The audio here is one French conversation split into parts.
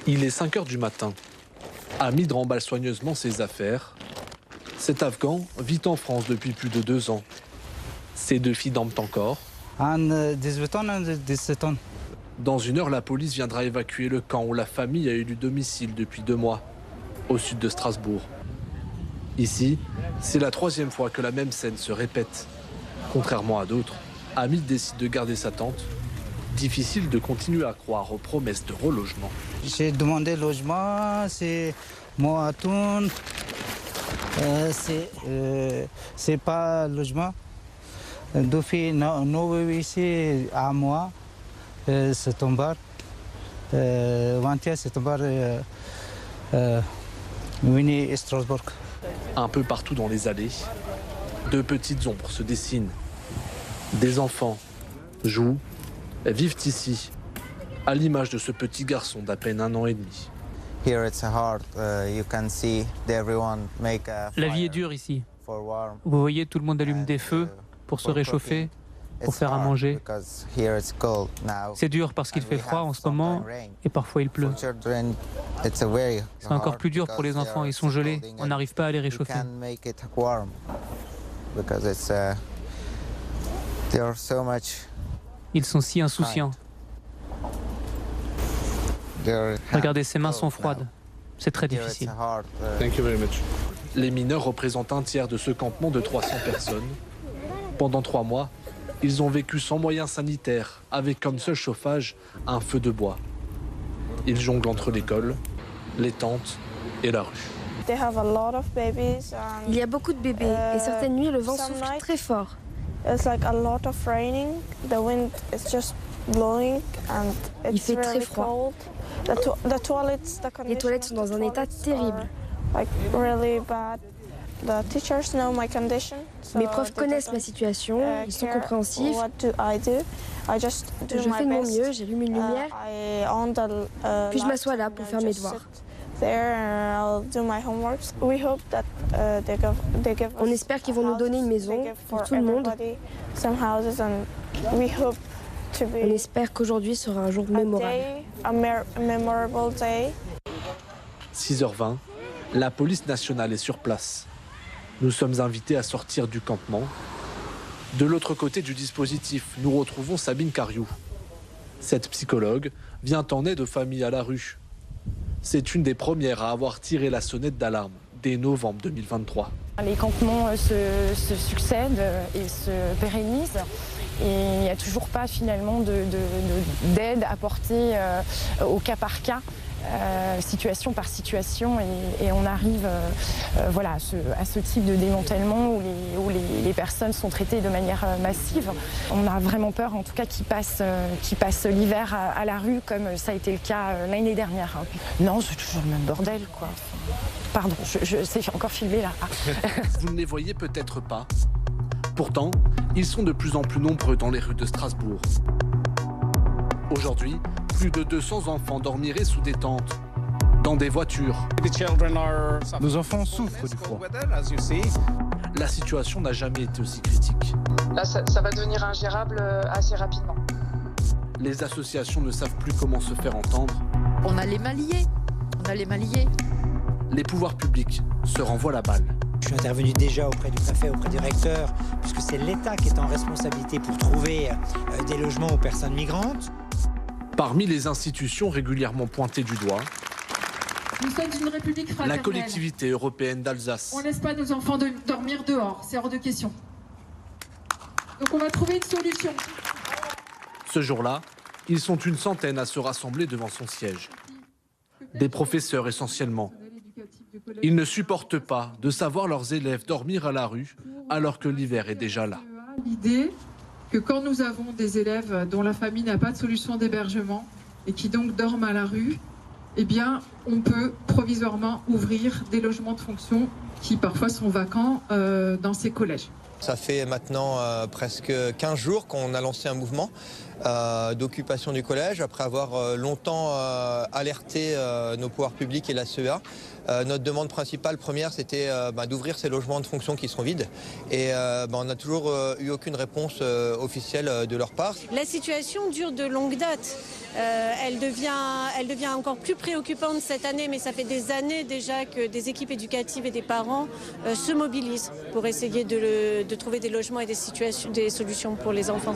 Il est 5 heures du matin. Hamid remballe soigneusement ses affaires. Cet Afghan vit en France depuis plus de 2 ans. Ses 2 filles dorment encore. 18 ans et 17 ans. Dans 1 heure, la police viendra évacuer le camp où la famille a eu du domicile depuis 2 mois, au sud de Strasbourg. Ici, c'est la 3e fois que la même scène se répète. Contrairement à d'autres, Hamid décide de garder sa tente. Difficile de continuer à croire aux promesses de relogement. J'ai demandé logement, c'est moi à tout. C'est pas logement. Depuis 9 ici à moi, septembre, 21 septembre, venu à Strasbourg. Un peu partout dans les allées, 2 petites ombres se dessinent. Des enfants jouent, vivent ici, à l'image de ce petit garçon d'à peine 1 an et demi. La vie est dure ici. Vous voyez, tout le monde allume des feux pour se réchauffer, pour faire à manger. C'est dur parce qu'il fait froid en ce moment et parfois il pleut. C'est encore plus dur pour les enfants, ils sont gelés, on n'arrive pas à les réchauffer. Ils sont si insouciants. Regardez, ses mains sont froides. C'est très difficile. Les mineurs représentent 1/3 de ce campement de 300 personnes. Pendant 3 mois, ils ont vécu sans moyens sanitaires, avec comme seul chauffage un feu de bois. Ils jonglent entre l'école, les tentes et la rue. Il y a beaucoup de bébés et certaines nuits le vent souffle très fort. Il fait très froid. Les toilettes sont dans un état terrible. Mes profs connaissent ma situation, ils sont compréhensifs. Je fais de mon mieux, j'allume une lumière, puis je m'assois là pour faire mes devoirs. On espère qu'ils vont nous donner une maison pour tout le monde. On espère qu'aujourd'hui sera un jour mémorable. 6h20, la police nationale est sur place. Nous sommes invités à sortir du campement. De l'autre côté du dispositif, nous retrouvons Sabine Cariou. Cette psychologue vient en aide aux familles à la rue. C'est une des premières à avoir tiré la sonnette d'alarme dès novembre 2023. Les campements se succèdent et se pérennisent. Et il n'y a toujours pas finalement d'aide apportée au cas par cas, situation par situation. Et on arrive voilà, à ce type de démantèlement où les personnes sont traitées de manière massive. On a vraiment peur en tout cas qu'ils passent l'hiver à la rue comme ça a été le cas l'année dernière. Non, c'est toujours le même bordel, quoi. Pardon, je sais, j'ai encore filmé là. Vous ne les voyez peut-être pas. Pourtant, ils sont de plus en plus nombreux dans les rues de Strasbourg. Aujourd'hui, plus de 200 enfants dormiraient sous des tentes, dans des voitures. Nos enfants souffrent du froid. La situation n'a jamais été aussi critique. Là, ça va devenir ingérable assez rapidement. Les associations ne savent plus comment se faire entendre. On a les mains liées. Les pouvoirs publics se renvoient la balle. Je suis intervenu déjà auprès du préfet, auprès du recteur, puisque c'est l'État qui est en responsabilité pour trouver des logements aux personnes migrantes. Parmi les institutions régulièrement pointées du doigt, nous sommes une république fraternelle. La collectivité européenne d'Alsace. On ne laisse pas nos enfants dormir dehors, c'est hors de question. Donc on va trouver une solution. Ce jour-là, ils sont une centaine à se rassembler devant son siège. Des professeurs essentiellement. Ils ne supportent pas de savoir leurs élèves dormir à la rue alors que l'hiver est déjà là. L'idée que quand nous avons des élèves dont la famille n'a pas de solution d'hébergement et qui donc dorment à la rue, eh bien, on peut provisoirement ouvrir des logements de fonction qui parfois sont vacants dans ces collèges. Ça fait maintenant presque 15 jours qu'on a lancé un mouvement d'occupation du collège, après avoir longtemps alerté nos pouvoirs publics et la CEA. Notre demande principale première, c'était d'ouvrir ces logements de fonction qui sont vides. Et on n'a toujours eu aucune réponse officielle de leur part. La situation dure de longue date. Elle devient encore plus préoccupante cette année, mais ça fait des années déjà que des équipes éducatives et des parents se mobilisent pour essayer de trouver des logements et des solutions pour les enfants.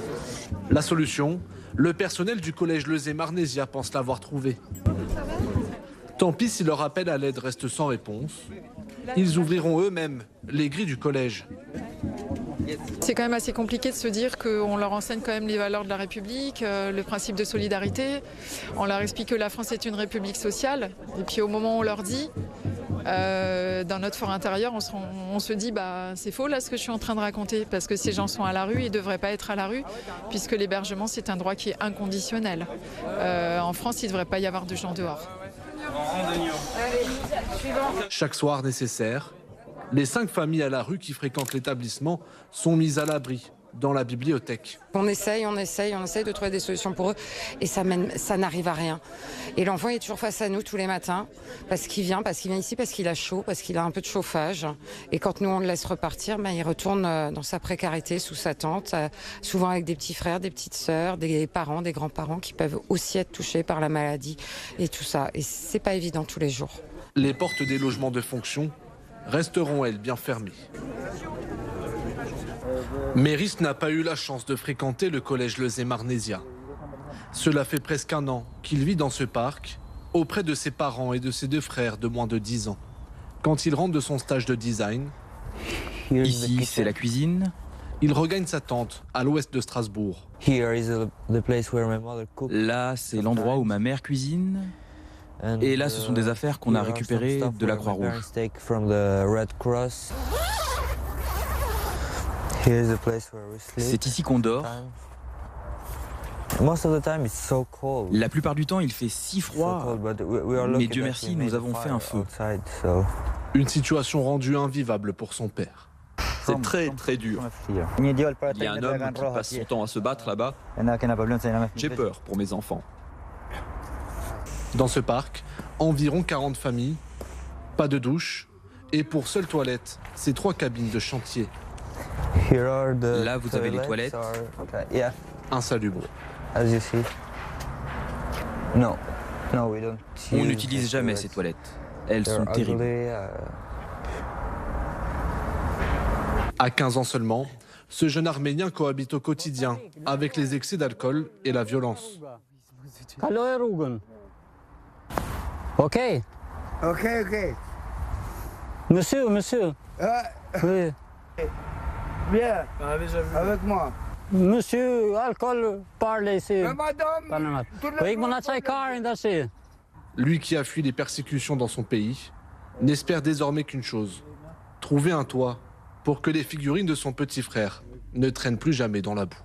La solution, le personnel du collège Lezay-Marnésia pense l'avoir trouvée. Tant pis si leur appel à l'aide reste sans réponse. Ils ouvriront eux-mêmes les grilles du collège. C'est quand même assez compliqué de se dire qu'on leur enseigne quand même les valeurs de la République, le principe de solidarité. On leur explique que la France est une république sociale. Et puis au moment où on leur dit, dans notre fort intérieur, on se dit c'est faux là ce que je suis en train de raconter, parce que ces gens sont à la rue, ils ne devraient pas être à la rue, puisque l'hébergement c'est un droit qui est inconditionnel. En France, il ne devrait pas y avoir de gens dehors. Chaque soir nécessaire, les 5 familles à la rue qui fréquentent l'établissement sont mises à l'abri dans la bibliothèque. On essaye de trouver des solutions pour eux et ça n'arrive à rien. Et l'enfant est toujours face à nous tous les matins parce qu'il vient ici, parce qu'il a chaud, parce qu'il a un peu de chauffage. Et quand nous on le laisse repartir, il retourne dans sa précarité, sous sa tente, souvent avec des petits frères, des petites sœurs, des parents, des grands-parents qui peuvent aussi être touchés par la maladie et tout ça. Et c'est pas évident tous les jours. Les portes des logements de fonction resteront, elles, bien fermées. Méris n'a pas eu la chance de fréquenter le collège Lezay-Marnésia. Cela fait presque un an qu'il vit dans ce parc, auprès de ses parents et de ses 2 frères de moins de 10 ans. Quand il rentre de son stage de design, ici c'est la cuisine. Il regagne sa tente à l'ouest de Strasbourg. Là, c'est l'endroit où ma mère cuisine. Et là, ce sont des affaires qu'on a récupérées de la Croix-Rouge. C'est ici qu'on dort. La plupart du temps, il fait si froid. Mais Dieu merci, nous avons fait un feu. Une situation rendue invivable pour son père. C'est très très dur. Il y a un homme qui passe son temps à se battre là-bas. J'ai peur pour mes enfants. Dans ce parc, environ 40 familles, pas de douche, et pour seule toilette, ces 3 cabines de chantier. Là, vous avez les toilettes. Insalubres. On n'utilise jamais ces toilettes. Elles sont terribles. À 15 ans seulement, ce jeune Arménien cohabite au quotidien avec les excès d'alcool et la violence. Ok. Monsieur. Oui. Viens, avec moi. Monsieur, alcool, parle ici. Madame, Lui qui a fui les persécutions dans son pays, n'espère désormais qu'une chose, trouver un toit pour que les figurines de son petit frère ne traînent plus jamais dans la boue.